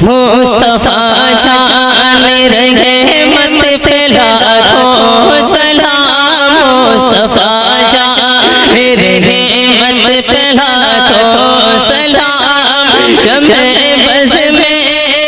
مصطفیٰ جان رحمت پہ لاکھوں سلام، مصطفیٰ جان رحمت پہ لاکھوں سلام، شمع بز میں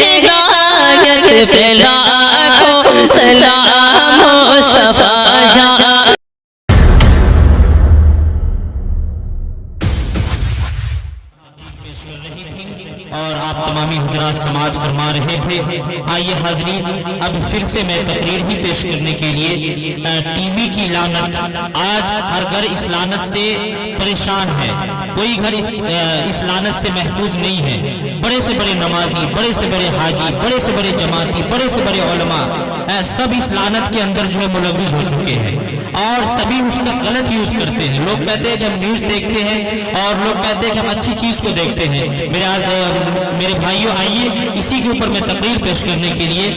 ہدایت پہ لاکھوں سلام، مصطفیٰ جان۔ اور آپ تمامی حضرات سماعت فرما رہے تھے۔ آئیے حاضرین، اب پھر سے میں تقریر ہی پیش کرنے کے لیے ٹی وی کی لعنت، آج ہر گھر اس لعنت سے پریشان ہے، کوئی گھر اس لعنت سے محفوظ نہیں ہے۔ بڑے سے بڑے نمازی، بڑے سے بڑے حاجی، بڑے سے بڑے جماعتی، بڑے سے بڑے علماء سب اس لعنت کے اندر جو ہے ملوث ہو چکے ہیں، اور سبھی اس کا غلط یوز کرتے ہیں۔ لوگ کہتے ہیں کہ ہم نیوز دیکھتے ہیں، اور لوگ کہتے ہیں کہ ہم اچھی چیز کو دیکھتے ہیں۔ میرے بھائیوں، آئیے اسی کے اوپر میں تقریر پیش کرنے کے لیے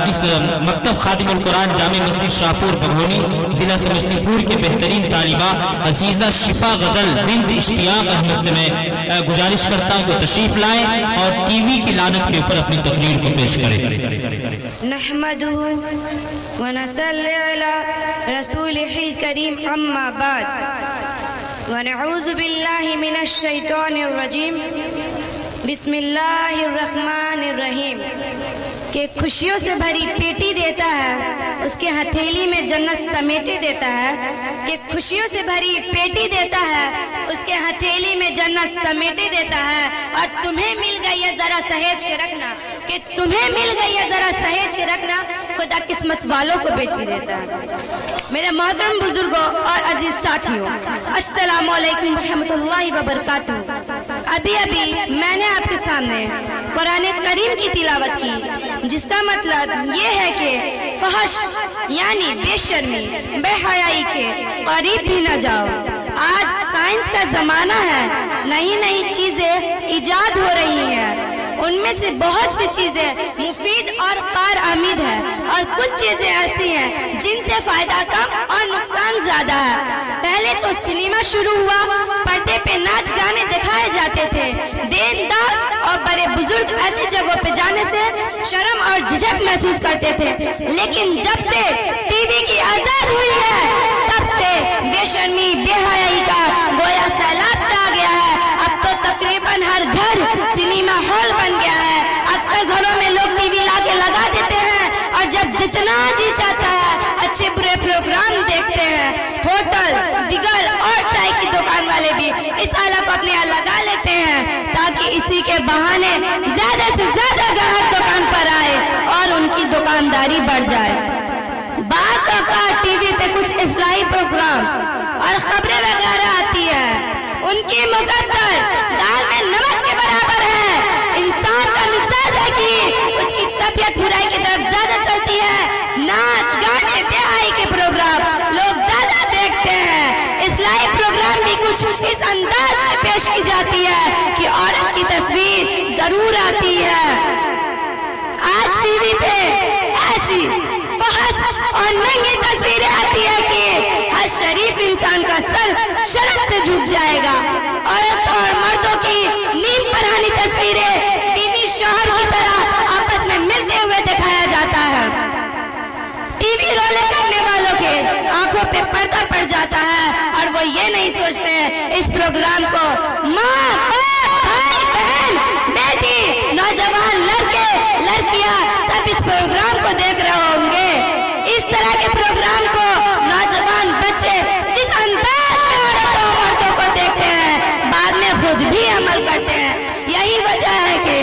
اس مکتب خادم القرآن جامع مسجد شاہپور بگھونی ضلع سمستی پور کے بہترین طالبہ عزیزہ شفا غزل بنت اشتیاق احمد سے میں گزارش کرتا ہوں کہ تشریف لائیں اور ٹی وی کی لعنت کے اوپر اپنی تقریر کو پیش کریں۔ نحمده ونصلي على رسوله الكريم اما بعد ونعوذ بالله من الشیطان الرجیم بسم اللہ الرحمن الرحیم۔ کہ خوشیوں سے بھری پیٹی دیتا ہے، اس کے ہتھیلی میں جنت سمیٹے دیتا ہے۔ کہ خوشیوں سے بھری پیٹی دیتا ہے، اس کے ہتھیلی میں جنت سمیٹے دیتا ہے۔ اور تمہیں مل گئی ہے ذرا سہیج کے رکھنا، کہ تمہیں مل گئی ہے ذرا سہیج کے رکھنا، خدا قسمت والوں کو بیٹی دیتا ہے۔ میرے محترم بزرگوں اور عزیز ساتھیوں، السلام علیکم ورحمۃ اللہ وبرکاتہ۔ ابھی میں نے آپ کے سامنے قرآن کریم کی تلاوت کی، جس کا مطلب یہ ہے کہ فحش یعنی بے شرمی، بے حیائی کے قریب بھی نہ جاؤ۔ آج سائنس کا زمانہ ہے، نئی نئی چیزیں ایجاد ہو رہی ہیں، ان میں سے بہت سی چیزیں مفید اور کارآمد ہیں، اور کچھ چیزیں ایسی ہیں جن سے فائدہ کم اور نقصان زیادہ ہے۔ پہلے تو سنیما شروع ہوا، پردے پہ ناچ گانے دکھائے جاتے تھے، دیندار اور بڑے بزرگ ایسی جگہوں پہ جانے سے شرم اور جھجک محسوس کرتے تھے، لیکن جب سے ٹی وی کی آزاد ہوئی ہے، تب سے بے شرمی، بے حیائی کا گویا سیلاب سے آ گیا ہے۔ اب تو تقریباً ہر گھر سنیما ہال بن گیا ہے۔ اکثر گھروں میں لوگ ٹی وی لا کے لگا دیتے ہیں، اور جب جتنا جی چاہتا ہے اچھے برے پروگرام دیکھتے ہیں۔ ہوٹل، دیگر اور چائے کی دکان والے بھی اس آلہ کو اپنے یہاں لگا لیتے ہیں، تاکہ اسی کے بہانے زیادہ سے زیادہ گاہک دکان پر آئے اور ان کی دکانداری بڑھ جائے۔ بعض اوقات ٹی وی پہ کچھ اصلاحی پروگرام اور خبریں وغیرہ آتی ہیں، ان کی مقدر دال میں نمک کے برابر ہے۔ انسان کا مزاج ہے کہ اس کی طبیعت برائی کی طرف زیادہ چلتی ہے۔ ناچ گانے، بے حیائی کے پروگرام لوگ زیادہ دیکھتے ہیں۔ اصلاحی پروگرام بھی کچھ اس انداز میں پیش کی جاتی ہے کہ عورت کی تصویر ضرور آتی ہے۔ آج ٹی وی پہ ایسی فحش اور ننگی تصویریں آتی ہے کہ ہر شریف انسان کا سر شرم سے جھک جائے گا۔ عورت اور مردوں کی نیند پرانی تصویریں بیوی شوہر کی طرح آپس میں ملتے ہوئے دکھایا جاتا ہے۔ ٹی وی رولے کرنے والوں کے آنکھوں پہ پردہ پڑ جاتا ہے، اور وہ یہ نہیں سوچتے ہیں اس پروگرام کو ماں، باپ، بھائی، بہن، بیٹی، نوجوان لڑکے لڑکیاں سب اس پروگرام کو دیکھ رہے ہوں گے۔ اس طرح کے پروگرام کو نوجوان بچے جس انداز میں عورتوں اور مردوں کو دیکھتے ہیں، بعد میں خود بھی عمل کرتے ہیں۔ یہی وجہ ہے کہ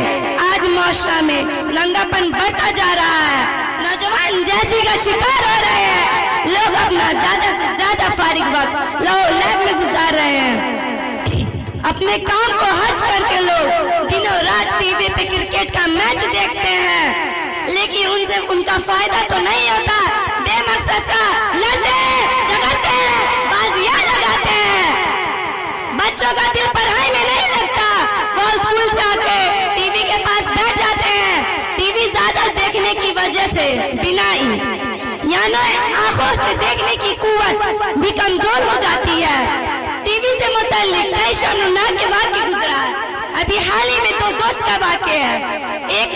آج معاشرہ میں ننگا پن بڑھتا جا رہا ہے، نوجوان جیسی کا شکار ہو رہے ہیں، لوگ اپنا زیادہ سے زیادہ فارغ وقت لہو-لہب میں گزار رہے ہیں۔ اپنے کام کو حج کر کے لوگ دنوں رات ٹی وی پہ کرکٹ کا میچ دیکھتے ہیں، لیکن ان کا فائدہ تو نہیں ہوتا، بے مقصد کا لڑتے ہیں، جھگڑتے ہیں، بازیاں لگاتے ہیں۔ بچوں کا دل پڑھائی میں نہیں لگتا، وہ اسکول سے آ کے ٹی وی کے پاس بیٹھ جاتے ہیں۔ ٹی وی زیادہ دیکھنے کی وجہ سے بینائی یعنی آنکھوں سے دیکھنے کی قوت بھی کمزور ہو جاتی ہے۔ ٹی وی سے متعلق کئی شرمناک واقعے گزرا ہے۔ ابھی حال ہی میں 2 دوست کا واقعہ ہے۔ ایک